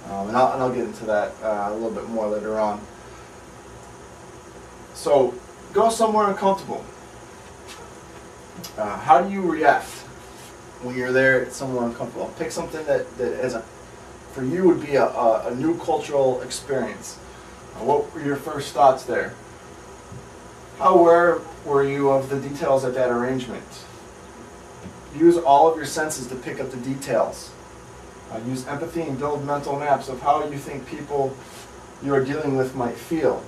And I'll get into that a little bit more later on. So, go somewhere uncomfortable. How do you react when you're there at somewhere uncomfortable? Pick something that for you would be a new cultural experience. What were your first thoughts there? How aware were you of the details at that arrangement? Use all of your senses to pick up the details. Use empathy and build mental maps of how you think people you are dealing with might feel.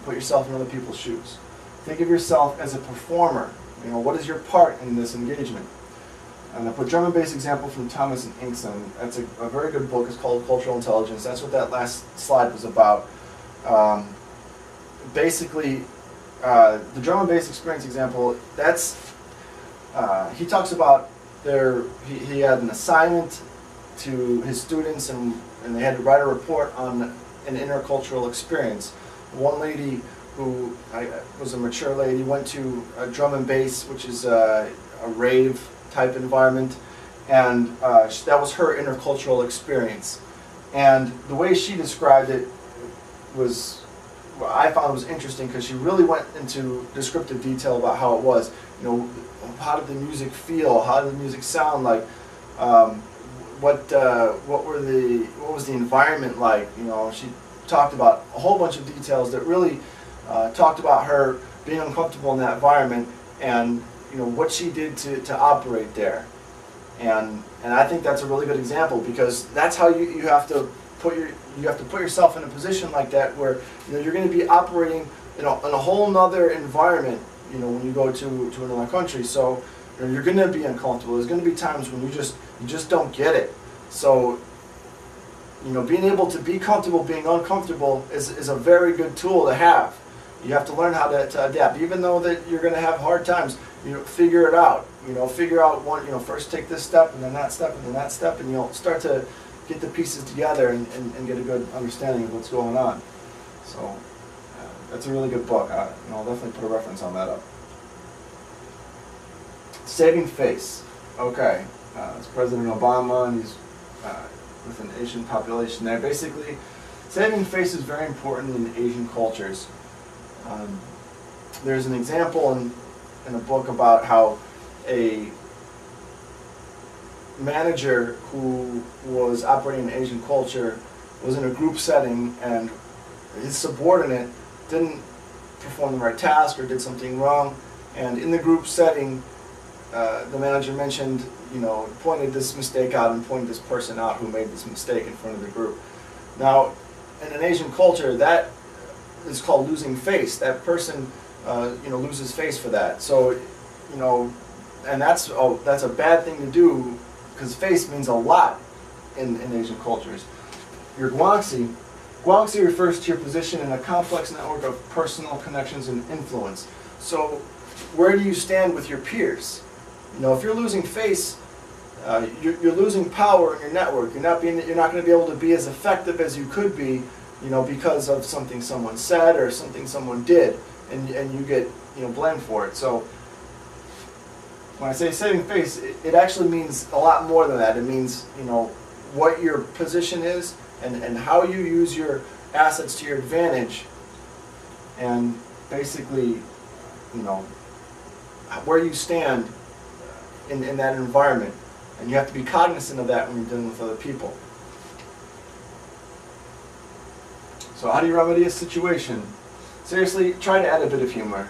Put yourself in other people's shoes. Think of yourself as a performer. What is your part in this engagement? And I put drum and bass example from Thomas and Inkson. That's a very good book. It's called Cultural Intelligence. That's what that last slide was about. Basically, the drum and bass experience example, he talks about he had an assignment to his students, and they had to write a report on an intercultural experience. One lady who was a mature lady went to a drum and bass, which is a rave type environment, and that was her intercultural experience. And the way she described it was, what I found was interesting, because she really went into descriptive detail about how it was. How did the music feel? How did the music sound like? What was the environment like? She talked about a whole bunch of details that really talked about her being uncomfortable in that environment, and what she did to operate there. And I think that's a really good example, because that's how you have to put yourself in a position like that, where you're going to be operating in a whole nother environment when you go to another country. So you're going to be uncomfortable. There's going to be times when you just don't get it. So being able to be comfortable being uncomfortable is a very good tool to have. You have to learn how to adapt, even though that you're going to have hard times. Figure it out. Figure out first take this step, and then that step, and then that step, and you'll start to get the pieces together and get a good understanding of what's going on. So that's a really good book. I'll definitely put a reference on that up. Saving face. Okay, it's President Obama, and he's with an Asian population there. Basically, saving face is very important in Asian cultures. There's an example in a book about how a manager who was operating in Asian culture was in a group setting, and his subordinate didn't perform the right task or did something wrong, and in the group setting the manager mentioned, pointed this mistake out and pointed this person out who made this mistake in front of the group. Now, in an Asian culture, that is called losing face. That person loses face for that. So, and that's a bad thing to do, because face means a lot in Asian cultures. Your guangxi. Guangxi refers to your position in a complex network of personal connections and influence. So where do you stand with your peers? If you're losing face, you're losing power in your network. You're not going to be able to be as effective as you could be, because of something someone said or something someone did, and you get blamed for it. So when I say saving face, it actually means a lot more than that. It means what your position is and how you use your assets to your advantage, and basically where you stand in that environment. And you have to be cognizant of that when you're dealing with other people. So how do you remedy a situation? Seriously, try to add a bit of humor.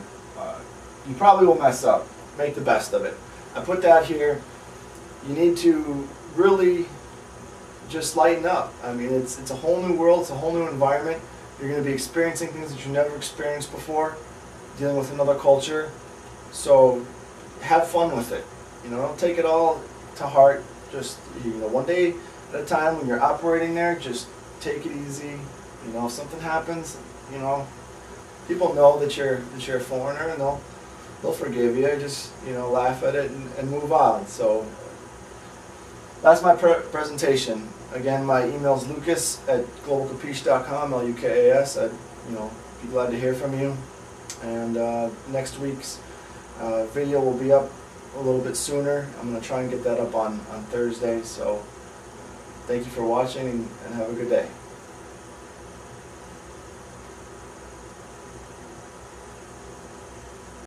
You probably will mess up. Make the best of it. I put that here. You need to really just lighten up. I mean, it's a whole new world. It's a whole new environment. You're going to be experiencing things that you never experienced before, dealing with another culture. So have fun with it. Don't take it all to heart. Just one day at a time. When you're operating there, just take it easy. If something happens, people know that you're a foreigner, and they'll forgive you. Just laugh at it and move on. So that's my presentation. Again, my email is lucas@globalcapiche.com, LUKAS. I'd be glad to hear from you. And next week's video will be up a little bit sooner. I'm going to try and get that up on Thursday. So Thank you for watching, and have a good day.